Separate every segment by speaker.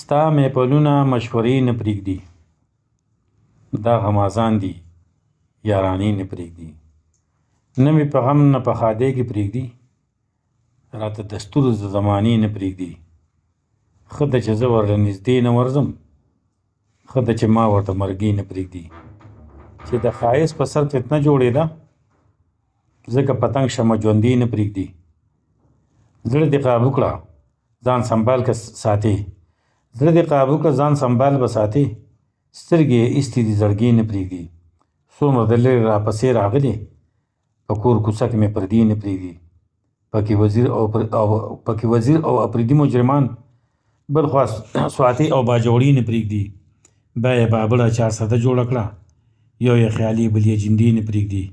Speaker 1: ستا محفلونه مشورې نه پرېږدي، دا غمازان دي یارانې نه پرېږدي. نه مې په غم نه په ښادۍ کې پرېږدي، راته دستور د زمانې نه پرېږدي. ښه ده چې زه ورله نږدې نه ورځم، ښه ده چې ما ورته مرګي نه پرېږدي. چې د ښایست په سر فتنه جوړېده، ځکه پتنګ شمه ژوندي نه پرېږدي. زړه دې قابو کړه ځان سنبال که ساتې، زړه دې قابو کړه ځان سنبال به ساتې. سترګې یې ایستې دي زړګي نه پرېږدي. څومره د لرې راپسې راغلې، په کور کوڅه کې مې پردي نه پرېږدي. پکې وزیر او اپریدي مجرمان، بل خوا سواتي او باجوړي نه پرېږدي. بیا یې بابړه چارسده جوړه کړه، یو یې خیالي بل یې جندي نه پرېږدي.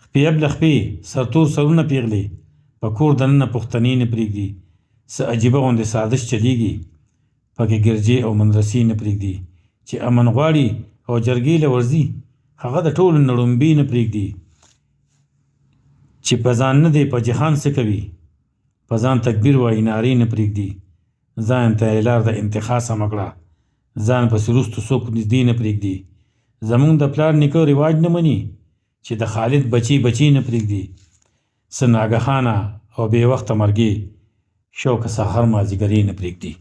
Speaker 1: خپې ابله خپې سرتور سرونه پیغلې، په کور دننه پښتنې نه پرېږدي. څه عجیبه غوندې سازش چلیږي، پکې ګرجې او مندرسي نه پرېږدي. چې امن غواړي او جرګې له ورځي، هغه د ټولو نه ړومبي نه پرېږدي. چې په ځان نه دی په جهان څه کوي، په ځان تکبیر وایي نارې نه پرېږدي. ځان ته یې لار د انتخاب سمه کړه، ځان پسې وروستو څوک نږدې نه پرېږدي. زمونږ د پلار نیکه رواج نه مني، چې د خالد بچي نه پرېږدي. څه ناګهانه او بې وخته مرګې، شوکه سحر مازدیګري نه پرېږدي.